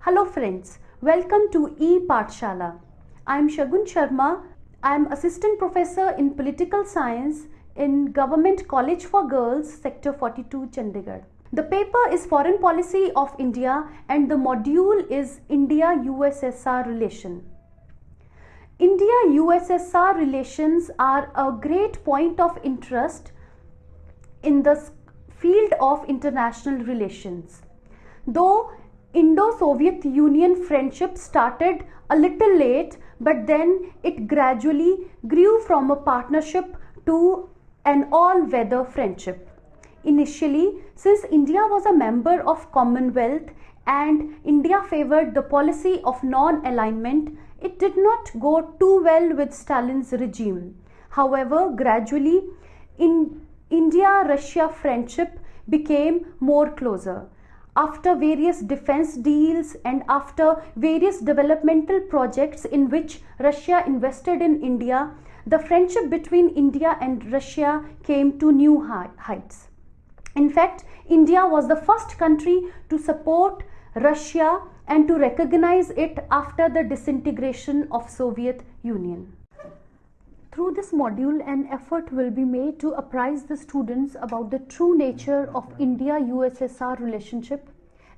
Hello friends, welcome to E-Pathshala. I am Shagun Sharma. I am Assistant Professor in Political Science in Government College for Girls, Sector 42, Chandigarh. The paper is Foreign Policy of India and the module is India-USSR relation. India-USSR relations are a great point of interest in the field of international relations. Though Indo-Soviet Union friendship started a little late, but then it gradually grew from a partnership to an all-weather friendship. Initially, since India was a member of Commonwealth and India favored the policy of non-alignment, it did not go too well with Stalin's regime. However, gradually, India-Russia friendship became more closer. After various defense deals and after various developmental projects in which Russia invested in India, the friendship between India and Russia came to new heights. In fact, India was the first country to support Russia and to recognize it after the disintegration of Soviet Union. Through this module, an effort will be made to apprise the students about the true nature of India-USSR relationship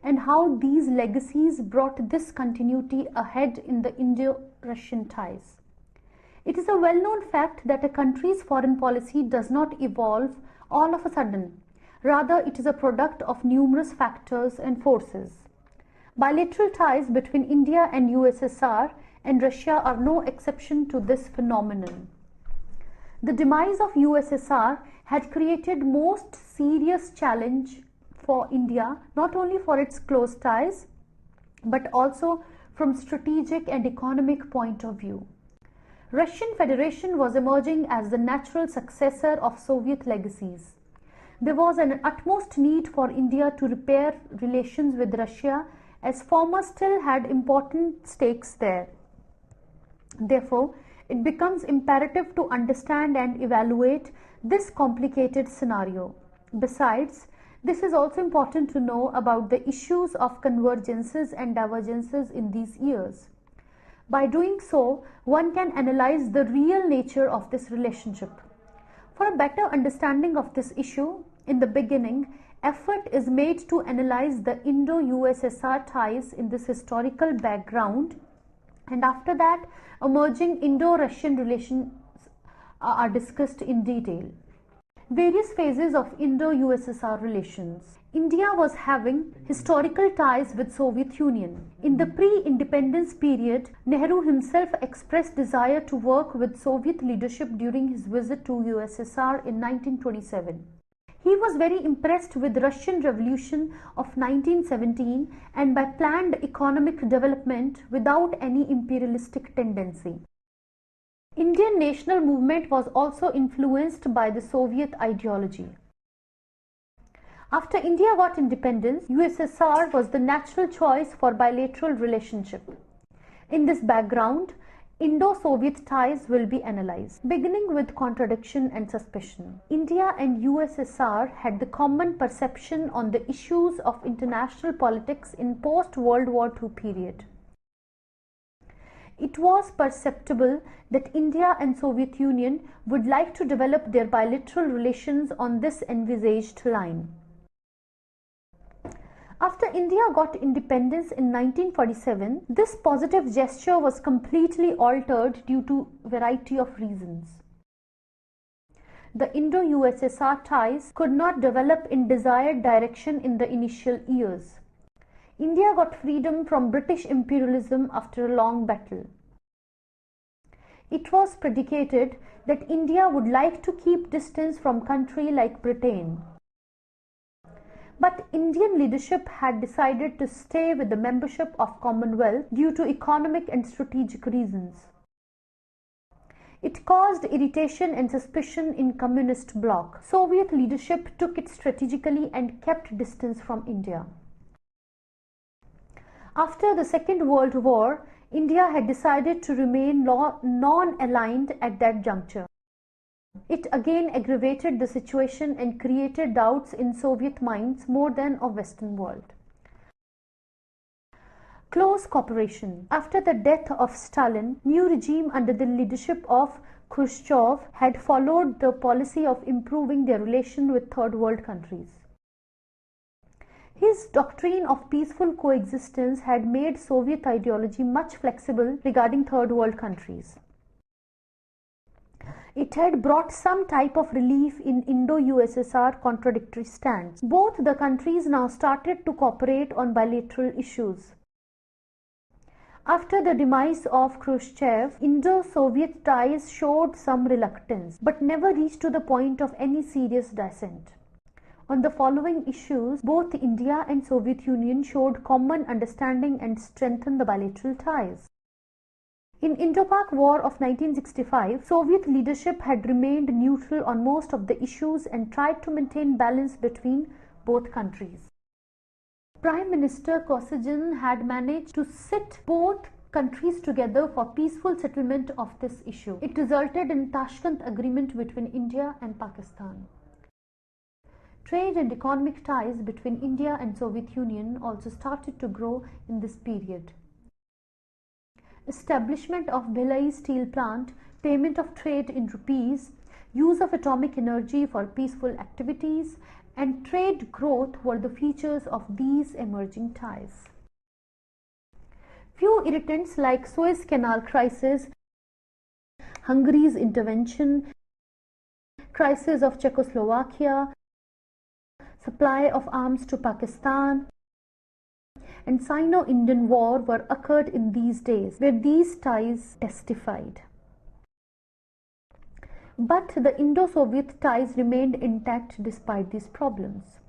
and how these legacies brought this continuity ahead in the Indo-Russian ties. It is a well-known fact that a country's foreign policy does not evolve all of a sudden. Rather, it is a product of numerous factors and forces. Bilateral ties between India and USSR and Russia are no exception to this phenomenon. The demise of USSR had created most serious challenge for India, not only for its close ties, but also from strategic and economic point of view. Russian Federation was emerging as the natural successor of Soviet legacies. There was an utmost need for India to repair relations with Russia as former still had important stakes there. Therefore, it becomes imperative to understand and evaluate this complicated scenario. Besides, this is also important to know about the issues of convergences and divergences in these years. By doing so, one can analyze the real nature of this relationship. For a better understanding of this issue, in the beginning, effort is made to analyze the Indo-USSR ties in this historical background, and after that, emerging Indo-Russian relations are discussed in detail. Various phases of Indo-USSR relations. India was having historical ties with Soviet Union. In the pre-independence period, Nehru himself expressed desire to work with Soviet leadership during his visit to USSR in 1927. He was very impressed with the Russian Revolution of 1917 and by planned economic development without any imperialistic tendency. Indian national movement was also influenced by the Soviet ideology. After India got independence, USSR was the natural choice for bilateral relationship. In this background, Indo-Soviet ties will be analyzed. Beginning with contradiction and suspicion. India and USSR had the common perception on the issues of international politics in post-World War II period. It was perceptible that India and Soviet Union would like to develop their bilateral relations on this envisaged line. After India got independence in 1947, this positive gesture was completely altered due to a variety of reasons. The Indo-USSR ties could not develop in desired direction in the initial years. India got freedom from British imperialism after a long battle. It was predicated that India would like to keep distance from country like Britain. But Indian leadership had decided to stay with the membership of Commonwealth due to economic and strategic reasons. It caused irritation and suspicion in communist bloc. Soviet leadership took it strategically and kept distance from India. After the Second World War, India had decided to remain non-aligned at that juncture. It again aggravated the situation and created doubts in Soviet minds more than of Western world. Close cooperation. After the death of Stalin, new regime under the leadership of Khrushchev had followed the policy of improving their relation with third world countries. His doctrine of peaceful coexistence had made Soviet ideology much flexible regarding third world countries. It had brought some type of relief in Indo-USSR contradictory stands. Both the countries now started to cooperate on bilateral issues. After the demise of Khrushchev, Indo-Soviet ties showed some reluctance, but never reached to the point of any serious dissent. On the following issues, both India and Soviet Union showed common understanding and strengthened the bilateral ties. In Indo-Pak War of 1965, Soviet leadership had remained neutral on most of the issues and tried to maintain balance between both countries. Prime Minister Kosygin had managed to sit both countries together for peaceful settlement of this issue. It resulted in Tashkent Agreement between India and Pakistan. Trade and economic ties between India and Soviet Union also started to grow in this period. Establishment of Bhilai steel plant, payment of trade in rupees, use of atomic energy for peaceful activities, and trade growth were the features of these emerging ties. Few irritants like Suez Canal crisis, Hungary's intervention, crisis of Czechoslovakia, supply of arms to Pakistan, and Sino-Indian War were occurred in these days, where these ties testified. But the Indo-Soviet ties remained intact despite these problems.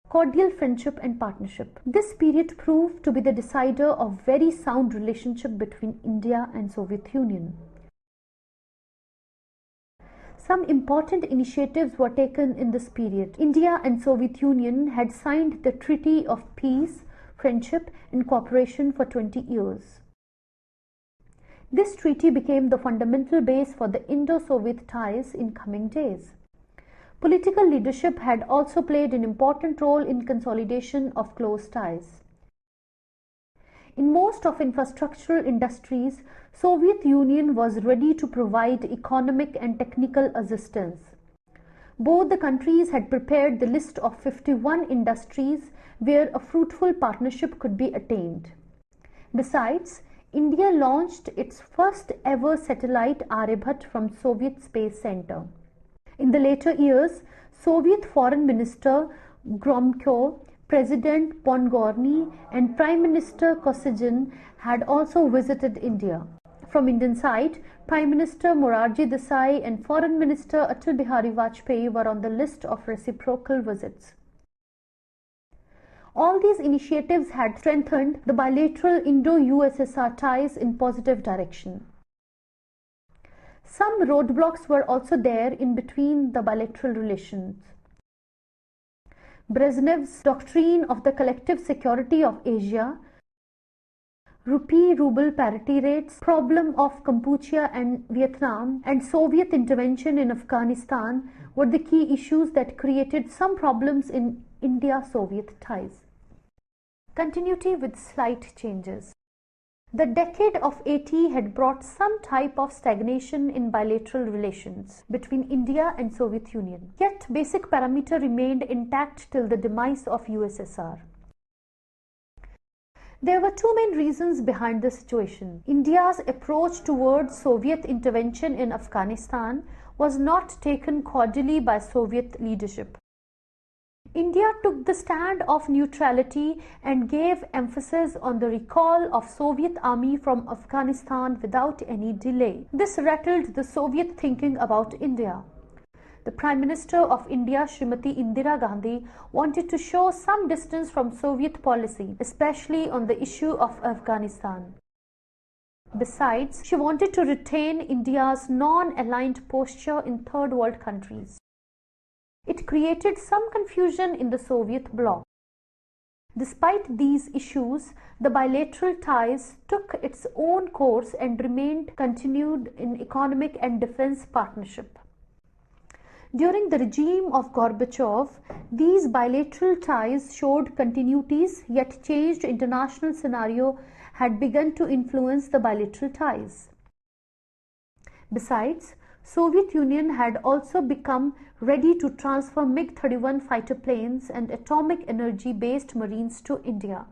Cordial friendship and partnership. This period proved to be the decider of very sound relationship between India and Soviet Union. Some important initiatives were taken in this period. India and Soviet Union had signed the Treaty of Peace, Friendship and Cooperation for 20 years. This treaty became the fundamental base for the Indo-Soviet ties in coming days. Political leadership had also played an important role in consolidation of close ties. In most of infrastructural industries, Soviet Union was ready to provide economic and technical assistance. Both the countries had prepared the list of 51 industries where a fruitful partnership could be attained. Besides, India launched its first ever satellite Aryabhat from Soviet Space Center. In the later years, Soviet Foreign Minister Gromyko, President Podgorny and Prime Minister Kosygin had also visited India. From Indian side, Prime Minister Morarji Desai and Foreign Minister Atal Bihari Vajpayee were on the list of reciprocal visits. All these initiatives had strengthened the bilateral Indo-USSR ties in positive direction. Some roadblocks were also there in between the bilateral relations. Brezhnev's doctrine of the collective security of Asia, rupee-ruble parity rates, problem of Kampuchea and Vietnam, and Soviet intervention in Afghanistan were the key issues that created some problems in India-Soviet ties. Continuity with slight changes. The decade of 80 had brought some type of stagnation in bilateral relations between India and Soviet Union. Yet basic parameter remained intact till the demise of USSR. There were two main reasons behind this situation. India's approach towards Soviet intervention in Afghanistan was not taken cordially by Soviet leadership. India took the stand of neutrality and gave emphasis on the recall of Soviet army from Afghanistan without any delay. This rattled the Soviet thinking about India. The Prime Minister of India, Srimati Indira Gandhi, wanted to show some distance from Soviet policy, especially on the issue of Afghanistan. Besides, she wanted to retain India's non-aligned posture in third world countries. It created some confusion in the Soviet bloc. Despite these issues, the bilateral ties took its own course and remained continued in economic and defense partnership. During the regime of Gorbachev, these bilateral ties showed continuities, yet changed international scenario had begun to influence the bilateral ties. Besides, Soviet Union had also become ready to transfer MiG-31 fighter planes and atomic energy-based marines to India.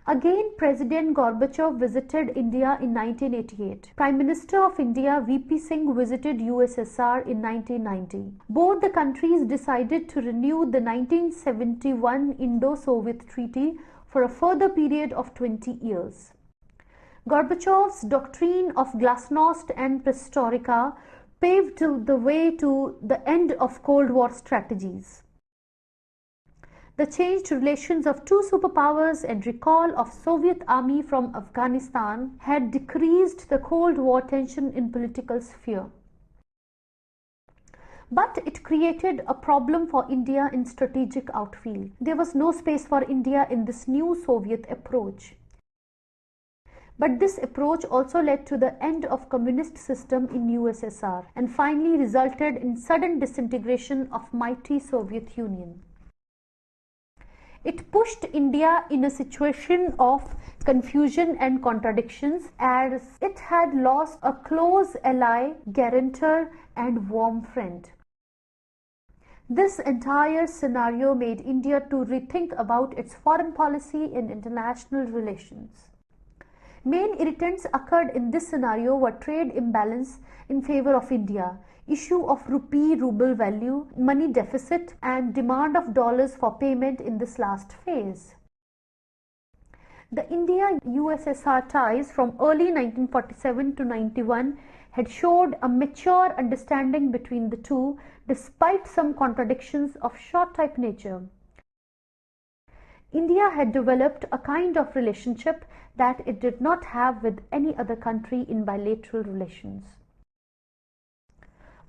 Again, President Gorbachev visited India in 1988. Prime Minister of India VP Singh visited USSR in 1990. Both the countries decided to renew the 1971 Indo-Soviet Treaty for a further period of 20 years. Gorbachev's doctrine of glasnost and perestroika paved the way to the end of Cold War strategies. The changed relations of two superpowers and recall of Soviet army from Afghanistan had decreased the Cold War tension in political sphere. But it created a problem for India in strategic outfield. There was no space for India in this new Soviet approach. But this approach also led to the end of communist system in USSR and finally resulted in sudden disintegration of mighty Soviet Union. It pushed India in a situation of confusion and contradictions as it had lost a close ally, guarantor, and warm friend. This entire scenario made India to rethink about its foreign policy and international relations. Main irritants occurred in this scenario were trade imbalance in favor of India, issue of rupee-ruble value, money deficit, and demand of dollars for payment in this last phase. The India-USSR ties from early 1947 to 91 had showed a mature understanding between the two despite some contradictions of short-type nature. India had developed a kind of relationship that it did not have with any other country in bilateral relations.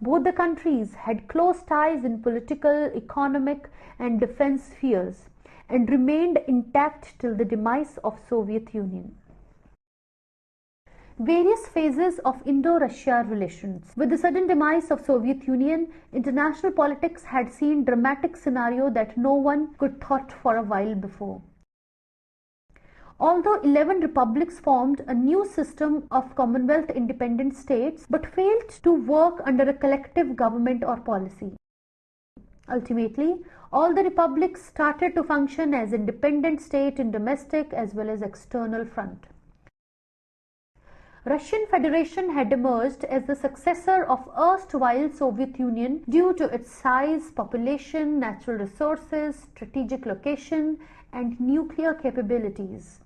Both the countries had close ties in political, economic, and defense spheres and remained intact till the demise of Soviet Union. Various phases of Indo-Russia relations. With the sudden demise of Soviet Union, international politics had seen dramatic scenario that no one could thought for a while before. Although 11 republics formed a new system of Commonwealth independent states but failed to work under a collective government or policy. Ultimately, all the republics started to function as independent state in domestic as well as external front. Russian Federation had emerged as the successor of erstwhile Soviet Union due to its size, population, natural resources, strategic location, and nuclear capabilities.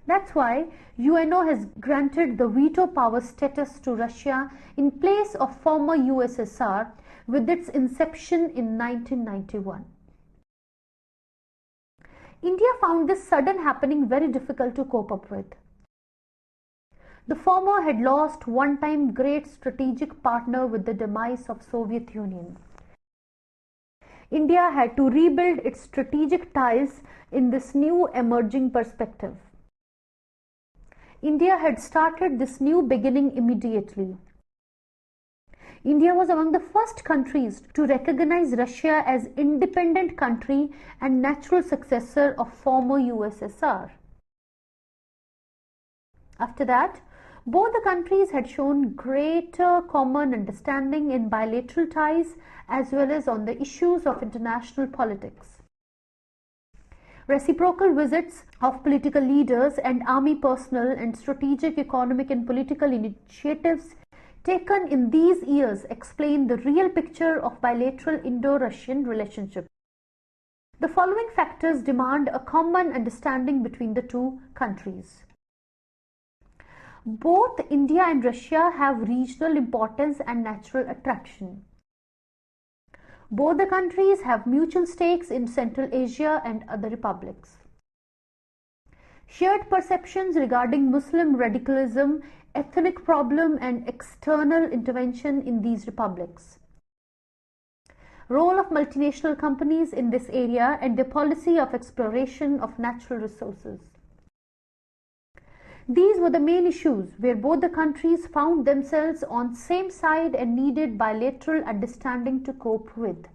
That's why UNO has granted the veto power status to Russia in place of former USSR with its inception in 1991. India found this sudden happening very difficult to cope up with. The former had lost one-time great strategic partner with the demise of Soviet Union. India had to rebuild its strategic ties in this new emerging perspective. India had started this new beginning immediately. India was among the first countries to recognize Russia as independent country and natural successor of former USSR. After that, both the countries had shown greater common understanding in bilateral ties as well as on the issues of international politics. Reciprocal visits of political leaders and army personnel and strategic economic and political initiatives taken in these years explain the real picture of bilateral Indo-Russian relationship. The following factors demand a common understanding between the two countries. Both India and Russia have regional importance and natural attraction. Both the countries have mutual stakes in Central Asia and other republics. Shared perceptions regarding Muslim radicalism, ethnic problem, and external intervention in these republics. Role of multinational companies in this area and their policy of exploration of natural resources. These were the main issues where both the countries found themselves on same side and needed bilateral understanding to cope with.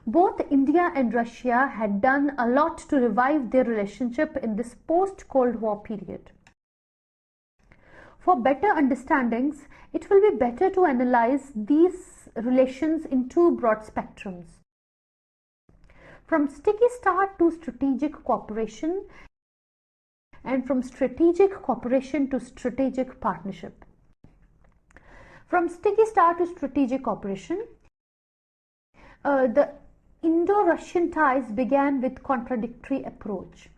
Both India and Russia had done a lot to revive their relationship in this post-Cold War period. For better understandings, it will be better to analyze these relations in two broad spectrums. From sticky start to strategic cooperation, and from strategic cooperation to strategic partnership. From sticky start to strategic cooperation, the Indo-Russian ties began with contradictory approach.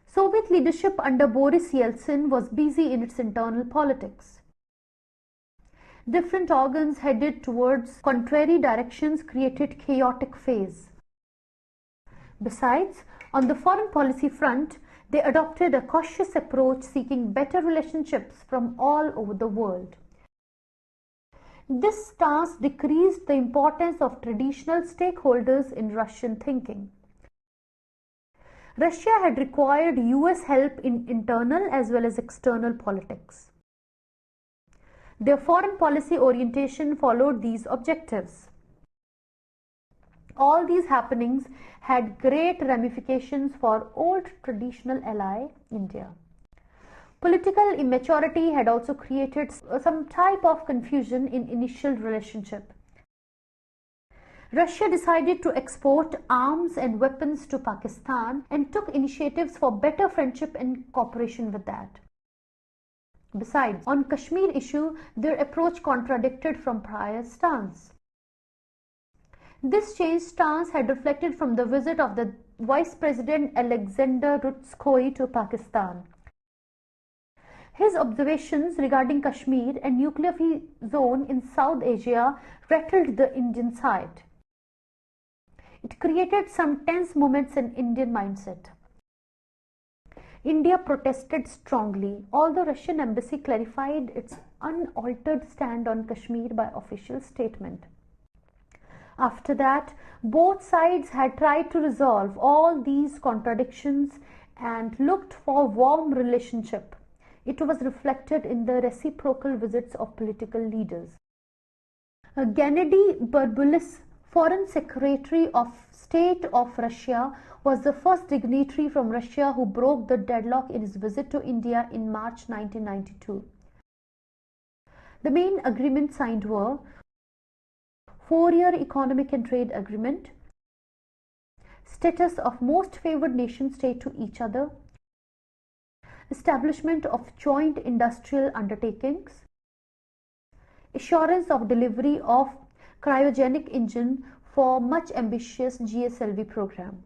Soviet leadership under Boris Yeltsin was busy in its internal politics. Different organs headed towards contrary directions created chaotic phase. Besides, on the foreign policy front, they adopted a cautious approach seeking better relationships from all over the world. This stance decreased the importance of traditional stakeholders in Russian thinking. Russia had required US help in internal as well as external politics. Their foreign policy orientation followed these objectives. All these happenings had great ramifications for old traditional ally India. Political immaturity had also created some type of confusion in initial relationship. Russia decided to export arms and weapons to Pakistan and took initiatives for better friendship and cooperation with that. Besides, on Kashmir issue, their approach contradicted from prior stance. This changed stance had reflected from the visit of the Vice President Alexander Rutskoy to Pakistan. His observations regarding Kashmir and nuclear-free zone in South Asia rattled the Indian side. It created some tense moments in Indian mindset. India protested strongly, although Russian embassy clarified its unaltered stand on Kashmir by official statement. After that, both sides had tried to resolve all these contradictions and looked for warm relationship. It was reflected in the reciprocal visits of political leaders. Gennady Burbulis, Foreign Secretary of State of Russia, was the first dignitary from Russia who broke the deadlock in his visit to India in March 1992. The main agreements signed were 4-year economic and trade agreement, status of most favored nation state to each other, establishment of joint industrial undertakings, assurance of delivery of cryogenic engine for much ambitious GSLV program.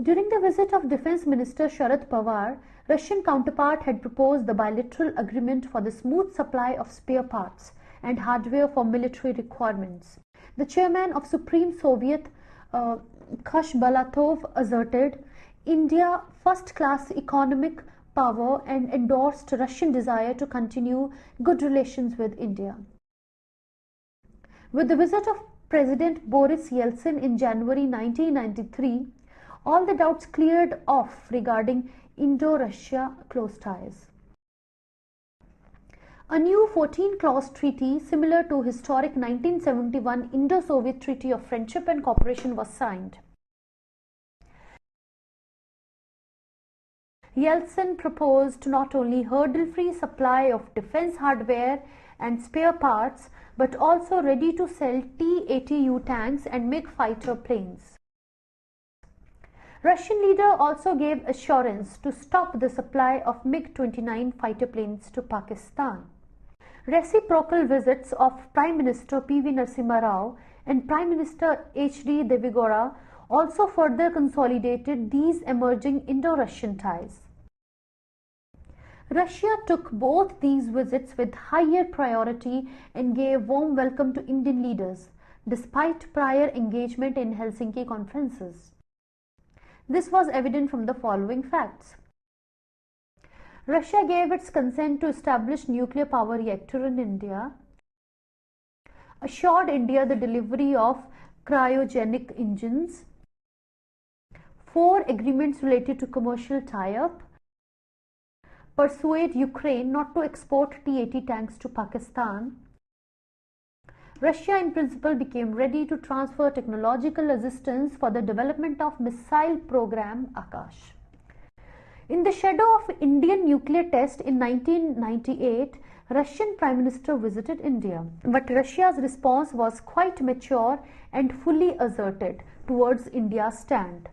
During the visit of Defense Minister Sharad Pawar, Russian counterpart had proposed the bilateral agreement for the smooth supply of spare parts and hardware for military requirements. The chairman of Supreme Soviet, Khashbalatov, asserted India first-class economic power and endorsed Russian desire to continue good relations with India. With the visit of President Boris Yeltsin in January 1993, all the doubts cleared off regarding Indo-Russia close ties. A new 14-clause treaty similar to historic 1971 Indo-Soviet Treaty of Friendship and Cooperation was signed. Yeltsin proposed not only hurdle-free supply of defense hardware and spare parts, but also ready-to-sell T-80U tanks and MiG fighter planes. Russian leader also gave assurance to stop the supply of MiG-29 fighter planes to Pakistan. Reciprocal visits of Prime Minister P.V. Narasimha Rao and Prime Minister H.D. Deve Gowda also further consolidated these emerging Indo-Russian ties. Russia took both these visits with higher priority and gave warm welcome to Indian leaders, despite prior engagement in Helsinki conferences. This was evident from the following facts. Russia gave its consent to establish nuclear power reactor in India, assured India the delivery of cryogenic engines, 4 agreements related to commercial tie-up, persuade Ukraine not to export T-80 tanks to Pakistan, Russia in principle became ready to transfer technological assistance for the development of missile program Akash. In the shadow of Indian nuclear test in 1998, Russian Prime Minister visited India, but Russia's response was quite mature and fully asserted towards India's stand.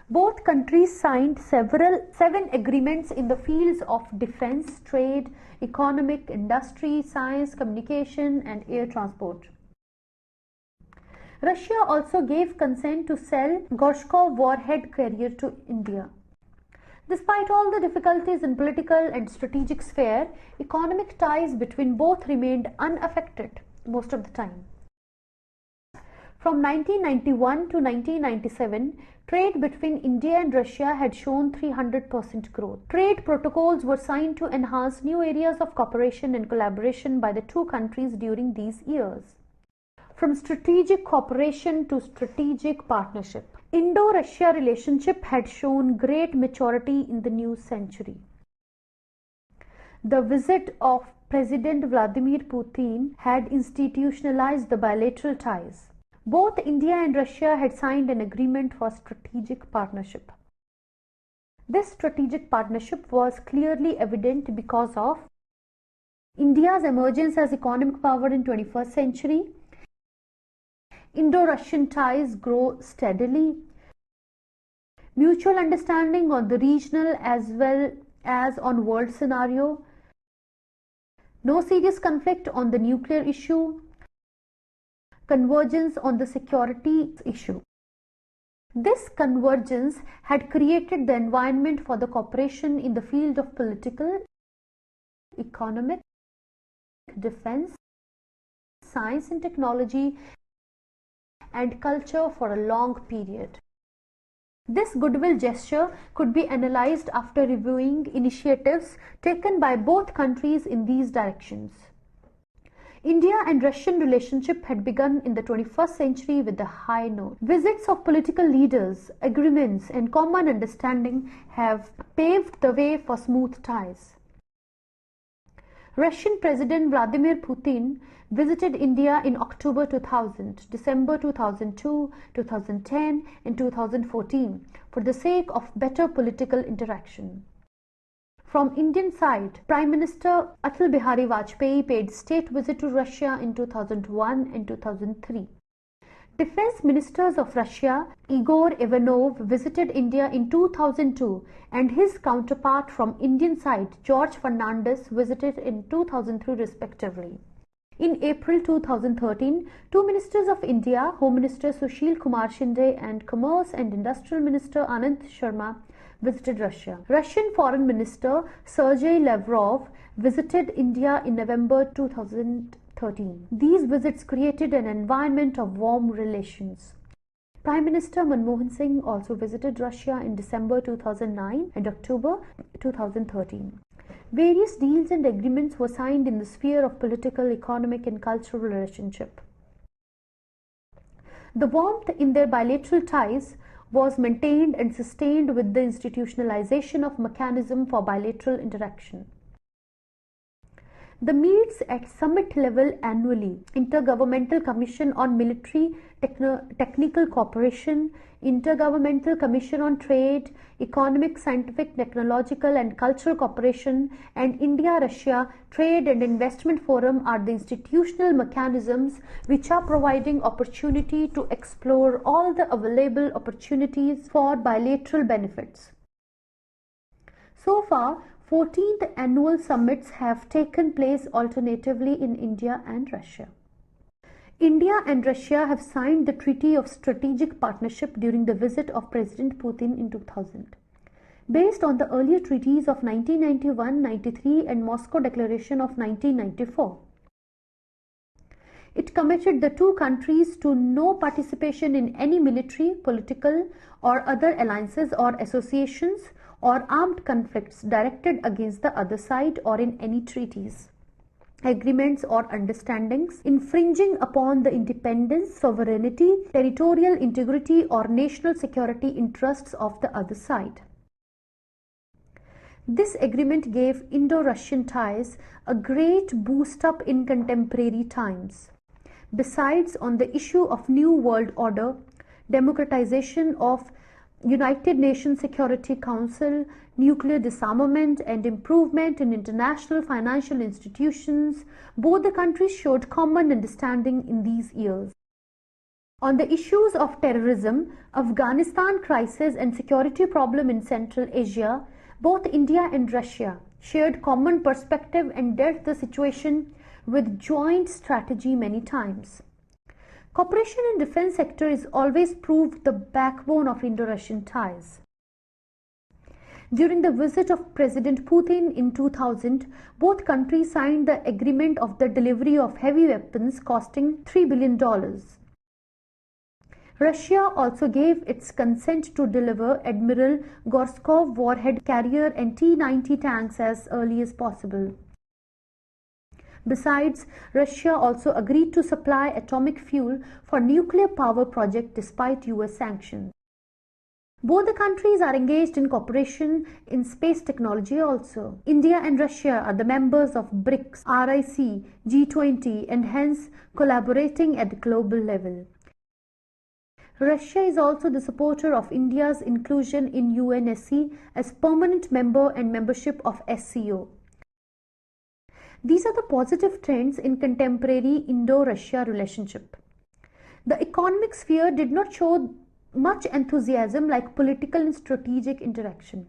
Both countries signed seven agreements in the fields of defense, trade, economic, industry, science, communication, and air transport. Russia also gave consent to sell Gorshkov warhead carrier to India. Despite all the difficulties in political and strategic sphere, economic ties between both remained unaffected most of the time. From 1991 to 1997, trade between India and Russia had shown 300% growth. Trade protocols were signed to enhance new areas of cooperation and collaboration by the two countries during these years. From strategic cooperation to strategic partnership, Indo-Russia relationship had shown great maturity in the new century. The visit of President Vladimir Putin had institutionalized the bilateral ties. Both India and Russia had signed an agreement for strategic partnership. This strategic partnership was clearly evident because of India's emergence as economic power in 21st century. Indo-Russian ties grow steadily. Mutual understanding on the regional as well as on world scenario. No serious conflict on the nuclear issue. Convergence on the security issue. This convergence had created the environment for the cooperation in the field of political, economic, defense, science and technology, and culture for a long period. This goodwill gesture could be analyzed after reviewing initiatives taken by both countries in these directions. India and Russian relationship had begun in the 21st century with a high note. Visits of political leaders, agreements, and common understanding have paved the way for smooth ties. Russian President Vladimir Putin visited India in October 2000, December 2002, 2010, and 2014 for the sake of better political interaction. From Indian side, Prime Minister Atal Bihari Vajpayee paid state visit to Russia in 2001 and 2003. Defense ministers of Russia, Igor Ivanov, visited India in 2002 and his counterpart from Indian side, George Fernandez, visited in 2003 respectively. In April 2013, two ministers of India, Home Minister Sushil Kumar Shinde and Commerce and Industrial Minister Anand Sharma, visited Russia. Russian Foreign Minister Sergei Lavrov visited India in November 2013. These visits created an environment of warm relations. Prime Minister Manmohan Singh also visited Russia in December 2009 and October 2013. Various deals and agreements were signed in the sphere of political, economic, and cultural relationship. The warmth in their bilateral ties was maintained and sustained with the institutionalization of mechanism for bilateral interaction. The meets at summit level annually, Intergovernmental Commission on Military Technical Cooperation, Intergovernmental Commission on Trade, Economic, Scientific, Technological and Cultural Cooperation, and India-Russia Trade and Investment Forum are the institutional mechanisms which are providing opportunity to explore all the available opportunities for bilateral benefits. So far, 14th annual summits have taken place alternatively in India and Russia. India and Russia have signed the Treaty of Strategic Partnership during the visit of President Putin in 2000. Based on the earlier treaties of 1991-93 and Moscow Declaration of 1994. It committed the two countries to no participation in any military, political, or other alliances or associations or armed conflicts directed against the other side or in any treaties, agreements or understandings infringing upon the independence, sovereignty, territorial integrity or national security interests of the other side. This agreement gave Indo-Russian ties a great boost up in contemporary times. Besides, on the issue of New World Order, democratization of United Nations Security Council, nuclear disarmament and improvement in international financial institutions, both the countries showed common understanding in these years. On the issues of terrorism, Afghanistan crisis and security problem in Central Asia, both India and Russia shared common perspective and dealt the situation with joint strategy many times. Cooperation in defense sector is always proved the backbone of Indo-Russian ties. During the visit of President Putin in 2000, both countries signed the agreement of the delivery of heavy weapons costing $3 billion. Russia also gave its consent to deliver Admiral Gorshkov warhead carrier and T-90 tanks as early as possible. Besides, Russia also agreed to supply atomic fuel for nuclear power project despite US sanctions. Both the countries are engaged in cooperation in space technology also. India and Russia are the members of BRICS, RIC, G20 and hence collaborating at the global level. Russia is also the supporter of India's inclusion in UNSC as permanent member and membership of SCO. These are the positive trends in contemporary Indo-Russia relationship. The economic sphere did not show much enthusiasm like political and strategic interaction.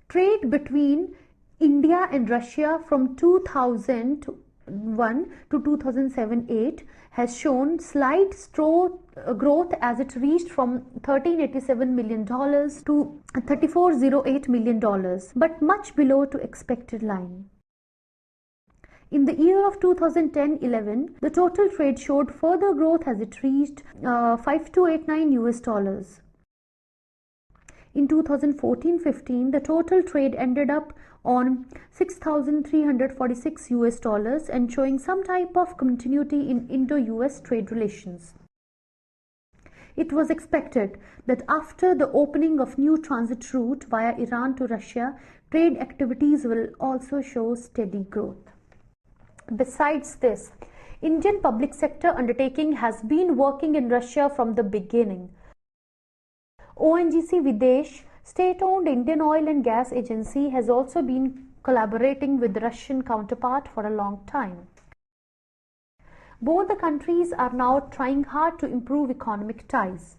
Trade between India and Russia from 2001 to 2007-8 has shown slight growth as it reached from $1387 million to $3408 million, but much below to expected line. In the year of 2010-11, the total trade showed further growth as it reached $5289 US. In 2014-15, the total trade ended up on $6,346 US and showing some type of continuity in Indo-US trade relations. It was expected that after the opening of new transit route via Iran to Russia, trade activities will also show steady growth. Besides this, Indian public sector undertaking has been working in Russia from the beginning. ONGC Videsh, state-owned Indian Oil and Gas Agency, has also been collaborating with the Russian counterpart for a long time. Both the countries are now trying hard to improve economic ties.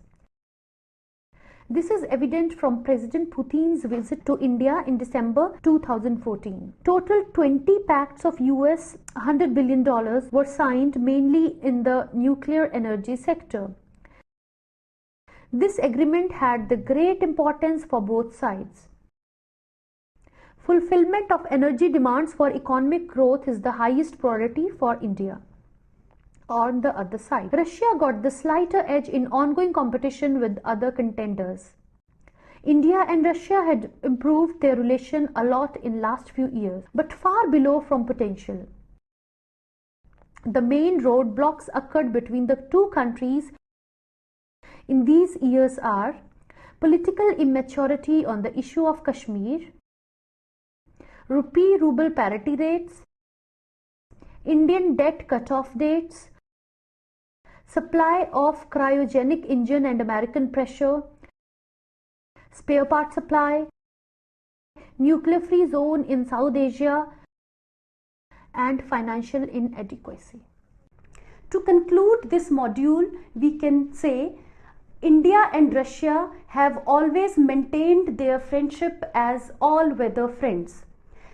This is evident from President Putin's visit to India in December 2014. Total 20 pacts of US $100 billion were signed mainly in the nuclear energy sector. This agreement had the great importance for both sides. Fulfillment of energy demands for economic growth is the highest priority for India. On the other side, Russia got the slighter edge in ongoing competition with other contenders. India and Russia had improved their relation a lot in last few years, but far below from potential. The main roadblocks occurred between the two countries in these years are political immaturity on the issue of Kashmir, rupee-ruble parity rates, Indian debt cut-off dates, supply of cryogenic engine and American pressure, spare part supply, nuclear-free zone in South Asia, and financial inadequacy. To conclude this module, we can say India and Russia have always maintained their friendship as all-weather friends.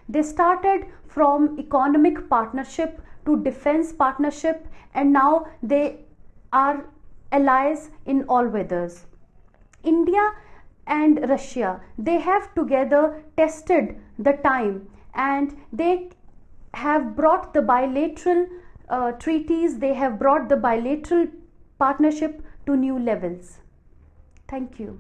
They started from economic partnership to defense partnership, and now they are allies in all weathers. India and Russia, they have together tested the time, and they have brought the bilateral treaties, they have brought the bilateral partnership to new levels. Thank you.